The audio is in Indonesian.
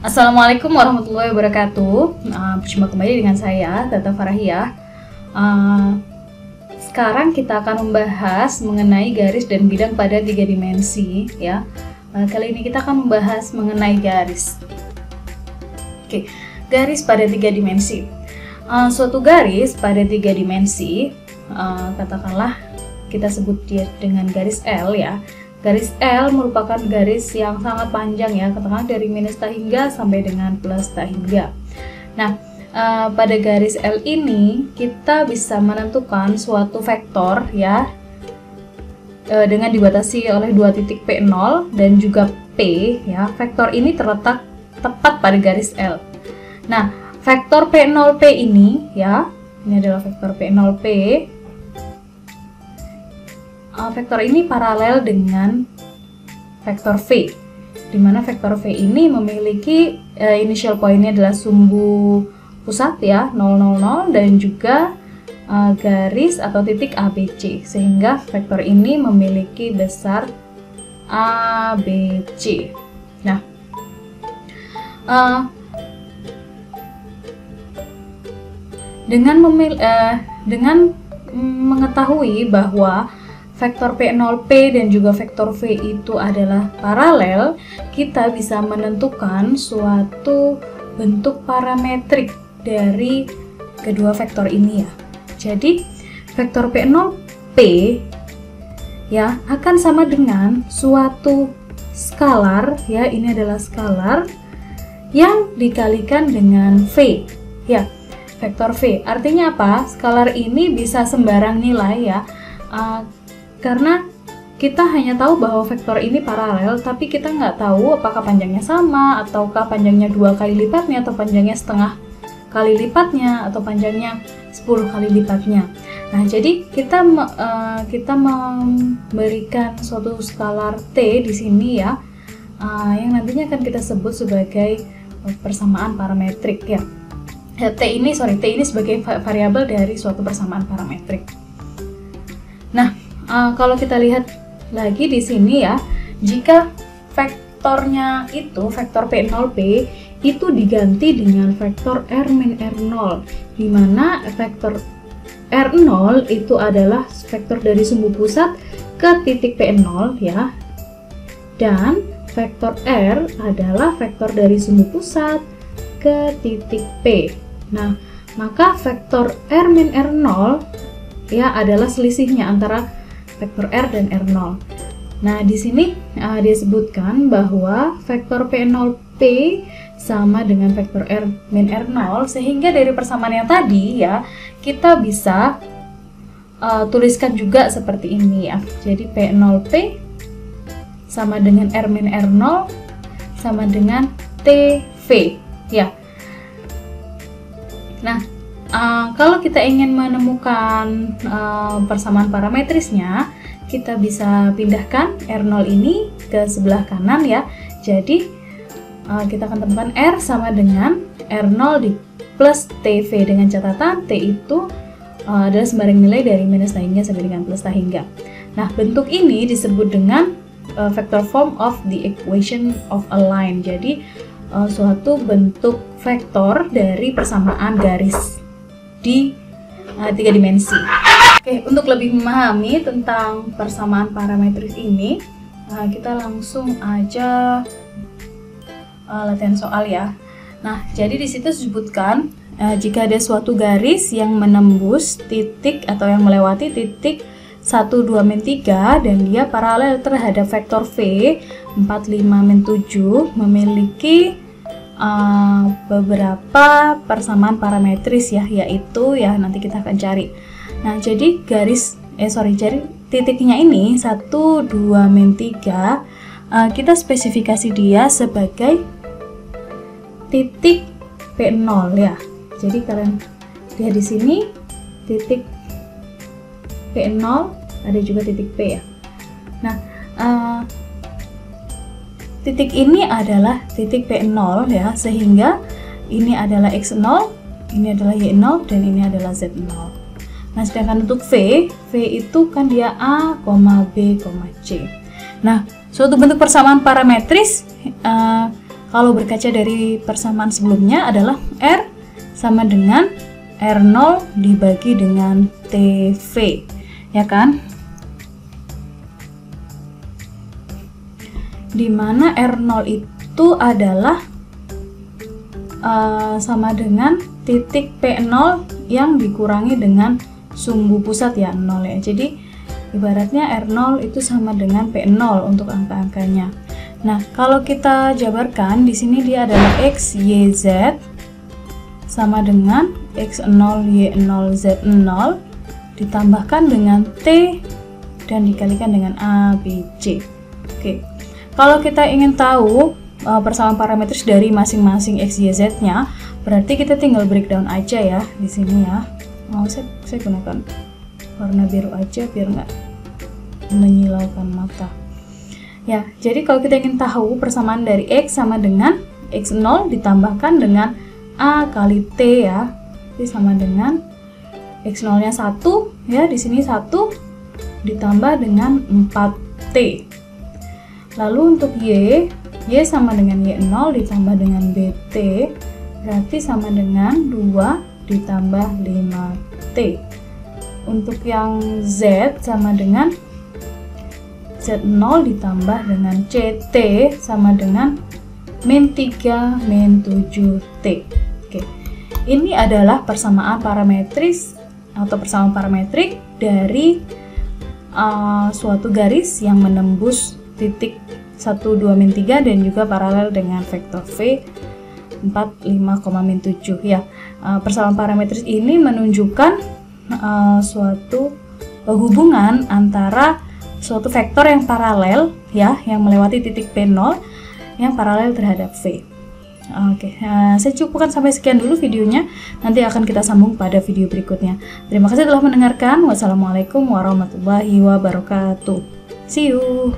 Assalamualaikum warahmatullahi wabarakatuh. Berjumpa kembali dengan saya, Tata Farahiyah. Sekarang kita akan membahas mengenai garis dan bidang pada 3 dimensi, ya. Kali ini kita akan membahas mengenai garis. Oke, garis pada 3 dimensi. Suatu garis pada 3 dimensi, katakanlah kita sebut dia dengan garis L, ya. Garis L merupakan garis yang sangat panjang, ya, katakanlah dari minus tahingga sampai dengan plus tahingga. Nah, pada garis L ini kita bisa menentukan suatu vektor, ya, dengan dibatasi oleh 2 titik P0 dan juga P, ya. Vektor ini terletak tepat pada garis L. Nah, vektor P0P ini, ya, ini adalah vektor P0P. Vektor ini paralel dengan vektor V, di mana vektor V ini memiliki initial point-nya adalah sumbu pusat, ya, 0, 0, 0, dan juga garis atau titik ABC, sehingga vektor ini memiliki besar ABC. Nah, dengan mengetahui bahwa vektor P0P dan juga vektor V itu adalah paralel, kita bisa menentukan suatu bentuk parametrik dari kedua vektor ini, ya. Jadi, vektor P0P, ya, akan sama dengan suatu skalar, ya, ini adalah skalar yang dikalikan dengan V, ya. Vektor V artinya apa? Skalar ini bisa sembarang nilai, ya. Karena kita hanya tahu bahwa vektor ini paralel, tapi kita nggak tahu apakah panjangnya sama, ataukah panjangnya 2 kali lipatnya, atau panjangnya setengah kali lipatnya, atau panjangnya 10 kali lipatnya. Nah, jadi kita memberikan suatu skalar T di sini, ya, yang nantinya akan kita sebut sebagai persamaan parametrik, ya. T ini sebagai variabel dari suatu persamaan parametrik. Nah, kalau kita lihat lagi di sini, ya, jika vektornya itu vektor P0P itu diganti dengan vektor R-R0, di mana vektor R0 itu adalah vektor dari sumbu pusat ke titik P0, ya, dan vektor R adalah vektor dari sumbu pusat ke titik P. Nah, maka vektor R-R0, ya, adalah selisihnya antara vektor R dan R0. Nah, di sini disebutkan bahwa vektor P0P sama dengan vektor R-R0, sehingga dari persamaan yang tadi, ya, kita bisa tuliskan juga seperti ini, ya. Jadi P0P sama dengan R-R0 sama dengan TV, ya. Nah, kalau kita ingin menemukan persamaan parametrisnya, kita bisa pindahkan R0 ini ke sebelah kanan, ya. Jadi kita akan temukan R sama dengan R0 di plus TV, dengan catatan T itu adalah sembarang nilai dari minus tahingga sampai dengan plus tahingga. Nah, bentuk ini disebut dengan vector form of the equation of a line. Jadi suatu bentuk vektor dari persamaan garis di 3 dimensi. Oke, untuk lebih memahami tentang persamaan parametris ini, kita langsung aja latihan soal, ya. Nah, jadi di situ disebutkan jika ada suatu garis yang menembus titik atau yang melewati titik 1, 2, 3 dan dia paralel terhadap vektor V 4, 5, 7 memiliki beberapa persamaan parametris, ya, yaitu, ya, nanti kita akan cari. Nah, jadi jadi titiknya ini 1, 2, 3 kita spesifikasi dia sebagai titik P0, ya. Jadi kalian lihat di sini titik P0, ada juga titik P, ya. Nah, titik ini adalah titik P0, ya, sehingga ini adalah X0, ini adalah Y0, dan ini adalah Z0. Nah, sedangkan untuk V itu kan dia A, B, C. Nah, suatu bentuk persamaan parametris kalau berkaca dari persamaan sebelumnya adalah R sama dengan R0 dibagi dengan TV, ya kan? Dimana R0 itu adalah sama dengan titik P0 yang dikurangi dengan sumbu pusat ya, 0 ya. Jadi ibaratnya R0 itu sama dengan P0 untuk angka-angkanya. Nah, kalau kita jabarkan di sini dia adalah X, Y, Z sama dengan X0, Y0, Z0 ditambahkan dengan T dan dikalikan dengan A, B, C. Oke. Kalau kita ingin tahu persamaan parametris dari masing-masing X, Y, Z-nya, berarti kita tinggal breakdown aja ya di sini ya. Saya gunakan warna biru aja biar nggak menyilaukan mata. Ya, jadi kalau kita ingin tahu persamaan dari X sama dengan X0 ditambahkan dengan A kali T ya, jadi sama dengan X0-nya 1 ya, di sini 1 ditambah dengan 4T. Lalu untuk Y sama dengan Y0 ditambah dengan BT, berarti sama dengan 2 ditambah 5T. Untuk yang Z sama dengan Z0 ditambah dengan CT sama dengan min 3 min 7T. Oke. Ini adalah persamaan parametris atau persamaan parametrik dari suatu garis yang menembus titik 1, 2, min 3 dan juga paralel dengan vektor V 4, 5, min 7 ya. Persamaan parametris ini menunjukkan suatu hubungan antara suatu vektor yang paralel ya, yang melewati titik P0 yang paralel terhadap V. Oke, saya cukupkan sampai sekian dulu videonya. Nanti akan kita sambung pada video berikutnya. Terima kasih telah mendengarkan. Wassalamualaikum warahmatullahi wabarakatuh. See you.